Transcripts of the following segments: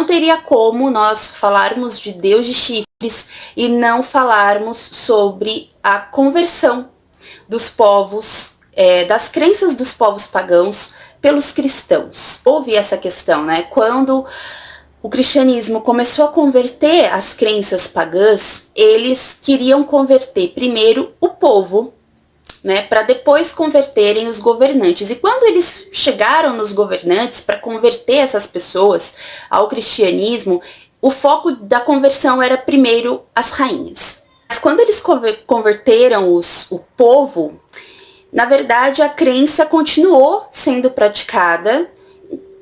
não teria como nós falarmos de Deus de chifres e não falarmos sobre a conversão dos povos, das crenças dos povos pagãos pelos cristãos. Houve essa questão, né? Quando o cristianismo começou a converter as crenças pagãs, eles queriam converter primeiro o povo, né, para depois converterem os governantes. E quando eles chegaram nos governantes para converter essas pessoas ao cristianismo, o foco da conversão era primeiro as rainhas. Mas quando eles converteram o povo, na verdade a crença continuou sendo praticada,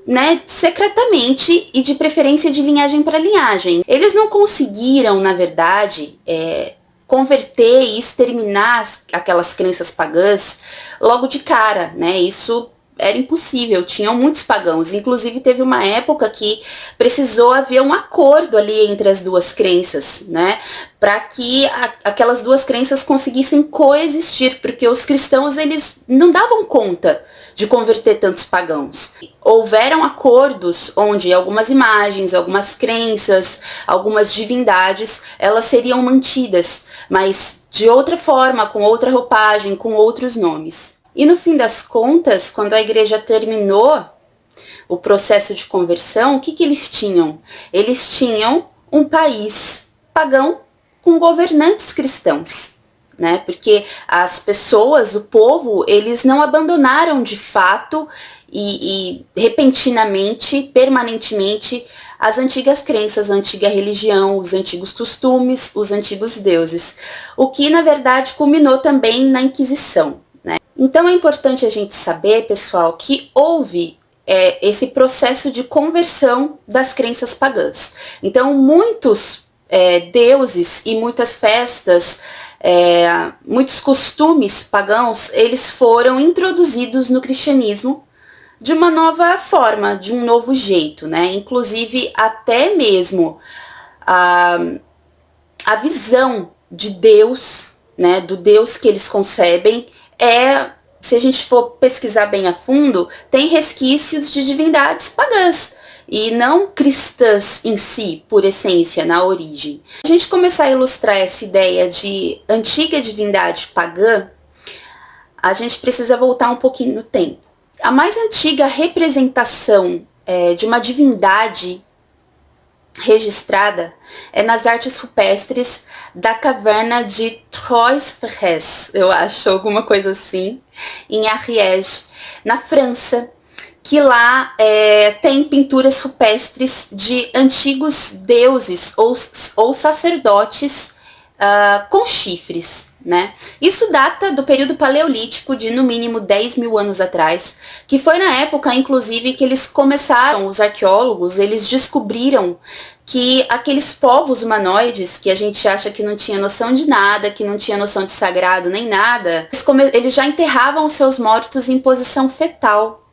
né, secretamente e de preferência de linhagem para linhagem. Eles não conseguiram, na verdade, converter e exterminar aquelas crenças pagãs logo de cara, né? Isso era impossível, tinham muitos pagãos. Inclusive teve uma época que precisou haver um acordo ali entre as duas crenças, né? Para que aquelas duas crenças conseguissem coexistir, porque os cristãos, eles não davam conta de converter tantos pagãos. Houveram acordos onde algumas imagens, algumas crenças, algumas divindades, elas seriam mantidas, mas de outra forma, com outra roupagem, com outros nomes. E no fim das contas, quando a igreja terminou o processo de conversão, o que eles tinham? Eles tinham um país pagão com governantes cristãos, né? Porque as pessoas, o povo, eles não abandonaram de fato e repentinamente, permanentemente, as antigas crenças, a antiga religião, os antigos costumes, os antigos deuses. O que, na verdade, culminou também na Inquisição, né? Então é importante a gente saber, pessoal, que houve esse processo de conversão das crenças pagãs. Então muitos deuses e muitas festas, muitos costumes pagãos, eles foram introduzidos no cristianismo de uma nova forma, de um novo jeito, né? Inclusive até mesmo a visão de Deus, né, do Deus que eles concebem, se a gente for pesquisar bem a fundo, tem resquícios de divindades pagãs e não cristãs em si, por essência, na origem. A gente começar a ilustrar essa ideia de antiga divindade pagã, a gente precisa voltar um pouquinho no tempo. A mais antiga representação de uma divindade registrada é nas artes rupestres da caverna de Trois-Ferrés, eu acho, alguma coisa assim, em Ariège, na França, que lá tem pinturas rupestres de antigos deuses ou sacerdotes com chifres, né? Isso data do período paleolítico, de no mínimo 10 mil anos atrás, que foi na época, inclusive, que eles começaram, os arqueólogos, eles descobriram que aqueles povos humanoides, que a gente acha que não tinha noção de nada, que não tinha noção de sagrado nem nada, eles já enterravam os seus mortos em posição fetal,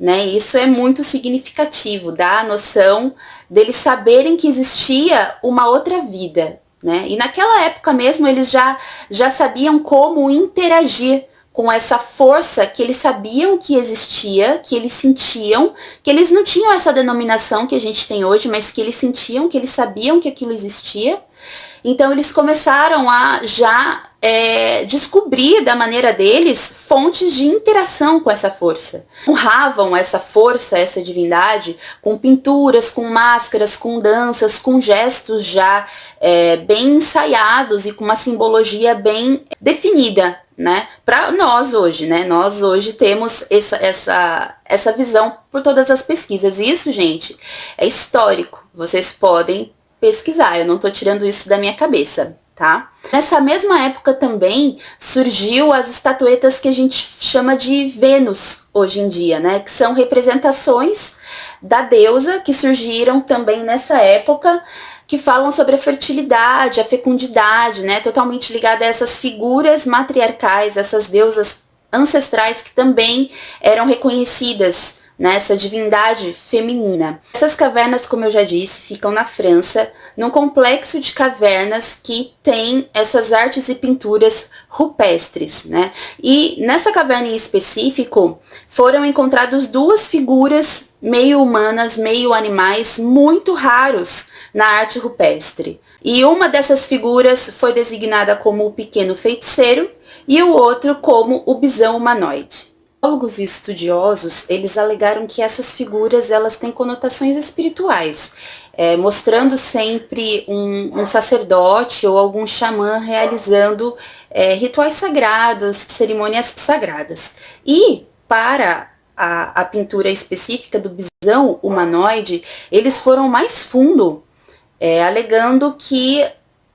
né? Isso é muito significativo, dá a noção deles saberem que existia uma outra vida, né? E naquela época mesmo eles já sabiam como interagir com essa força que eles sabiam que existia, que eles sentiam, que eles não tinham essa denominação que a gente tem hoje, mas que eles sentiam, que eles sabiam que aquilo existia. Então eles começaram a já descobrir da maneira deles fontes de interação com essa força. Honravam essa força, essa divindade, com pinturas, com máscaras, com danças, com gestos já bem ensaiados e com uma simbologia bem definida, né? Para nós hoje, né? Nós hoje temos essa visão por todas as pesquisas. E isso, gente, é histórico. Vocês podem pesquisar, eu não tô tirando isso da minha cabeça, tá? Nessa mesma época também surgiu as estatuetas que a gente chama de Vênus hoje em dia, né? Que são representações da deusa que surgiram também nessa época, que falam sobre a fertilidade, a fecundidade, né? Totalmente ligada a essas figuras matriarcais, essas deusas ancestrais que também eram reconhecidas né, essa divindade feminina. Essas cavernas, como eu já disse, ficam na França, num complexo de cavernas que tem essas artes e pinturas rupestres, né? E nessa caverna em específico foram encontradas duas figuras meio humanas, meio animais, muito raros na arte rupestre. E uma dessas figuras foi designada como o pequeno feiticeiro e o outro como o bisão humanoide. Teólogos e estudiosos, eles alegaram que essas figuras elas têm conotações espirituais, mostrando sempre um sacerdote ou algum xamã realizando rituais sagrados, cerimônias sagradas. E para a pintura específica do bisão humanoide, eles foram mais fundo, alegando que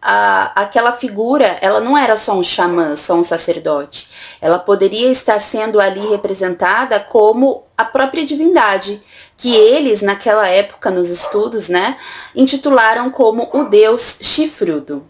aquela figura, ela não era só um xamã, só um sacerdote. Ela poderia estar sendo ali representada como a própria divindade, que eles, naquela época, nos estudos, né, intitularam como o deus chifrudo.